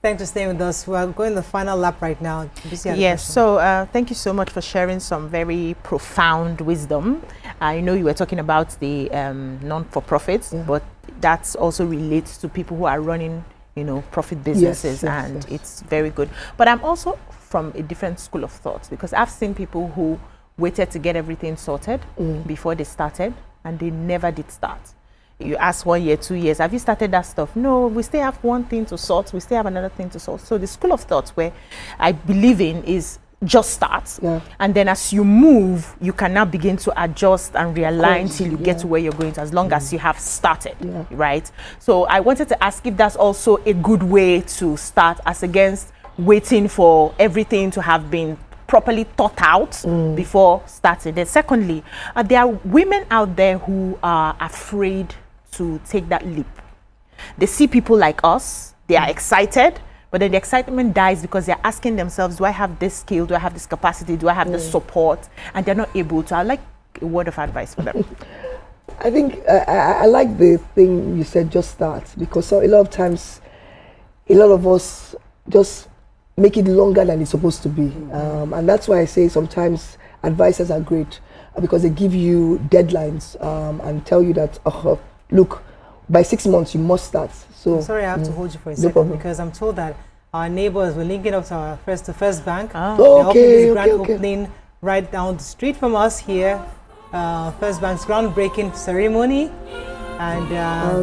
Thanks for staying with us. We're going the final lap right now. Yes, so thank you so much for sharing some very profound wisdom. I know you were talking about the non-for-profits, but that also relates to people who are running, you know, profit businesses, and it's very good. But I'm also from a different school of thought, because I've seen people who waited to get everything sorted before they started, and they never did start. You ask 1 year, 2 years, have you started that stuff? No, we still have one thing to sort, we still have another thing to sort. So the school of thought where I believe in is just start, and then as you move, you can now begin to adjust and realign till you get to where you're going to, as long as you have started, right? So I wanted to ask if that's also a good way to start, as against waiting for everything to have been properly thought out before starting. Then secondly, there are women out there who are afraid to take that leap. They see people like us, they are excited, but then the excitement dies because they're asking themselves, do I have this skill? Do I have this capacity? Do I have the support? And they're not able to. I'd like a word of advice for them. I think I like the thing you said, just start, because a lot of times, a lot of us just make it longer than it's supposed to be. And that's why I say sometimes advisors are great, because they give you deadlines and tell you that, look, by 6 months you must start. So I'm sorry, I have to hold you for a second, because I'm told that our neighbors were linking up to our first bank. They're opening this grand opening right down the street from us here. First Bank's groundbreaking ceremony, and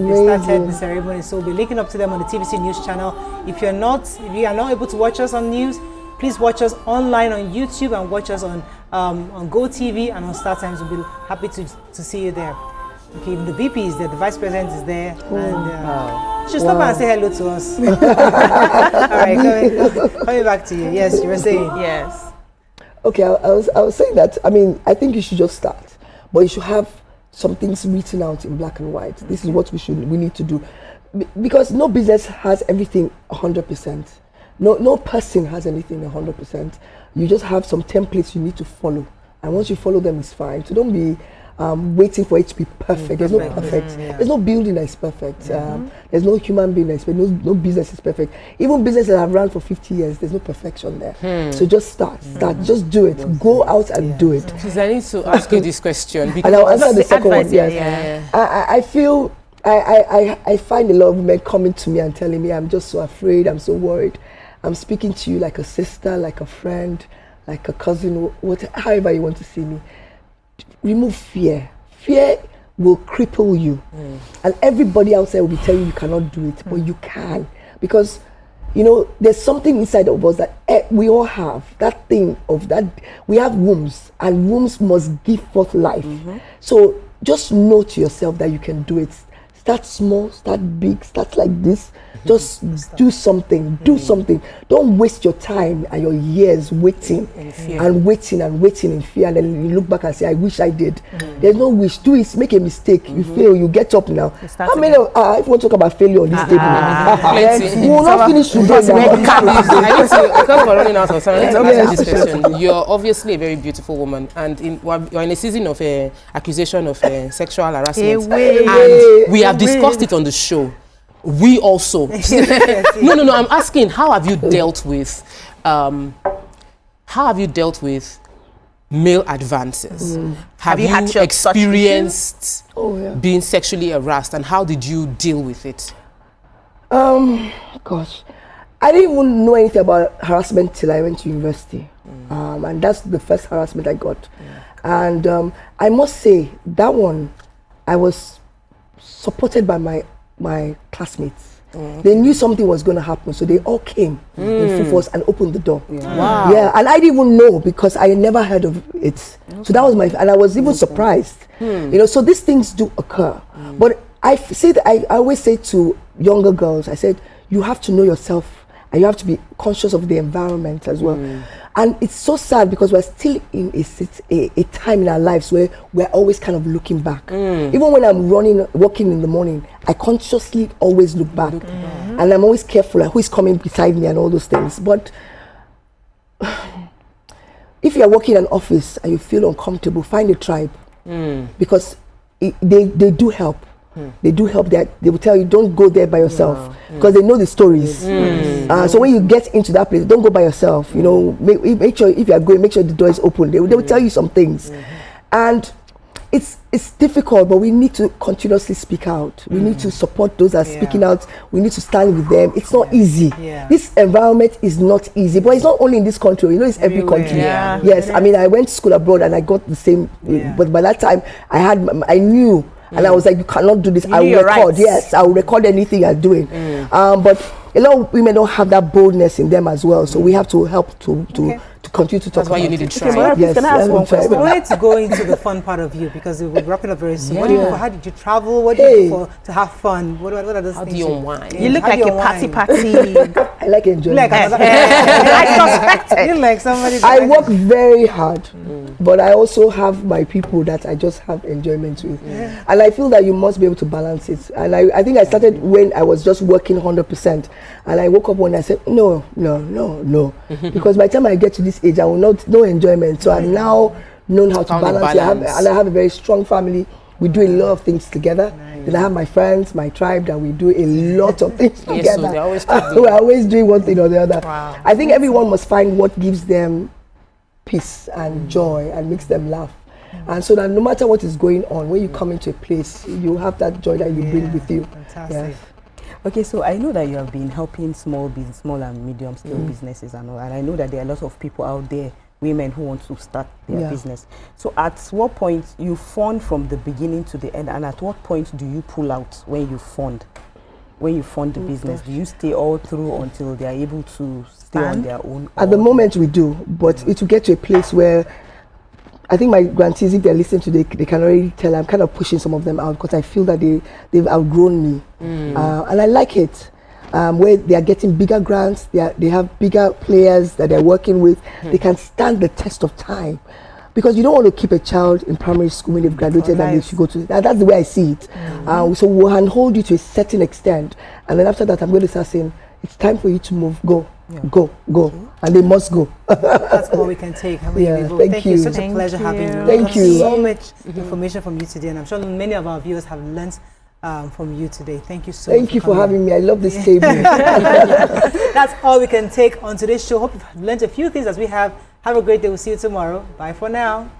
they started the ceremony. So we'll be linking up to them on the TVC News channel. If you are not able to watch us on news, please watch us online on YouTube and watch us on GoTV and on StarTimes. We'll be happy to see you there. Okay, the VP is there, the Vice President is there, and just stop by and say hello to us. All right, coming back to you. Yes, you were saying. Yes. Okay, I was saying that, I mean, I think you should just start, but you should have some things written out in black and white. This is what we need to do, because no business has everything 100%. No person has anything 100%. You just have some templates you need to follow, and once you follow them, it's fine. So don't be waiting for it to be perfect. There's no perfect. There's no building that is perfect. There's no human being that is perfect. No business is perfect. Even businesses that have run for 50 years, there's no perfection there. So just start. Just do it. Go out and do it. Please, I need to ask you this question. And I'll answer the second one. I feel, I find a lot of women coming to me and telling me, I'm just so afraid, I'm so worried. I'm speaking to you like a sister, like a friend, like a cousin, however you want to see me. Remove fear. Fear will cripple you, and everybody outside will be telling you cannot do it, but you can, because you know there's something inside of us that we all have. That thing of that we have wombs, and wombs must give forth life. So just know to yourself that you can do it. Start small, start big, start like this. Just do something, do something. Don't waste your time and your years waiting and waiting and waiting in fear, and then you look back and say, I wish I did. There's no wish. Do it, make a mistake, you fail, you get up now. How many if you want to talk about failure on this table, we will not finish today. Because we're running out of time, let's answer this question. You're obviously a very beautiful woman, and you're in a season of accusation of sexual harassment, and we have discussed it on the show. We also no, I'm asking, how have you dealt with male advances? Have you experienced being sexually harassed, and how did you deal with it? Gosh, I didn't even know anything about harassment till I went to university, and that's the first harassment I got. And I must say that one, I was supported by my classmates. They knew something was going to happen, so they all came in full force and opened the door. Yeah, and I didn't even know, because I never heard of it. So that was and I was even surprised. You know, so these things do occur. But I always say to younger girls, I said, you have to know yourself, and you have to be conscious of the environment as well. And it's so sad, because we're still in a time in our lives where we're always kind of looking back. Even when I'm walking in the morning, I consciously always look back. And I'm always careful like who is coming beside me and all those things. But if you're working in an office and you feel uncomfortable, find a tribe, because they do help. They do help that. They will tell you, don't go there by yourself, because they know the stories. So when you get into that place, don't go by yourself. You know, make sure if you are going, make sure the door is open. They will tell you some things. And it's difficult, but we need to continuously speak out. We need to support those that are speaking out. We need to stand with them. It's not easy. This environment is not easy, but it's not only in this country. You know, it's every country. Yes, I mean, I went to school abroad and I got the same. But by that time, I knew, and I was like, you cannot do this. I will record. Yes, I will record anything you're doing. But a lot of women don't have that boldness in them as well. So we have to help to continue to talk about it. That's why you need to try. Yes, can I ask one question? We wanted to go into the fun part of you because we're wrapping up very soon. How did you travel? What do you do to have fun? What are those things? How do you unwind? You look like a party. I like enjoyment. I suspected. You like somebody. I work very hard, but I also have my people that I just have enjoyment with. And I feel that you must be able to balance it. And I think I started when I was just working 100%. And I woke up one and I said, no. Because by the time I get to this age, I will no enjoyment. So I've now known how to balance it. And I have a very strong family. We do a lot of things together. Then I have my friends, my tribe, that we do a lot of things together. So we're always doing one thing or the other. I think everyone must find what gives them peace and joy and makes them laugh. And so that no matter what is going on, when you come into a place, you have that joy that you bring with you. Fantastic. Okay, so I know that you have been helping small and medium scale businesses and all, and I know that there are a lot of people out there, women who want to start their business. So at what point you fund from the beginning to the end, and at what point do you pull out when you fund? When you fund the business, do you stay all through until they are able to stay on their own? At the moment we do, but it will get to a place where I think my grantees, if they're listening to, they can already tell I'm kind of pushing some of them out because I feel that they've outgrown me. And I like it. Where they are getting bigger grants, they have bigger players that they're working with. They can stand the test of time. Because you don't want to keep a child in primary school when they've graduated and they should go to... That's the way I see it. So we'll handhold you to a certain extent. And then after that, I'm going to start saying, it's time for you to move. Go. And they must go. That's all we can take. Thank you. Such a pleasure having you. Thank you. So much information from you today, and I'm sure many of our viewers have learned from you today. Thank you so much. Thank you for having me. I love this table. That's all we can take on today's show. Hope you've learned a few things as we have. Have a great day. We'll see you tomorrow. Bye for now.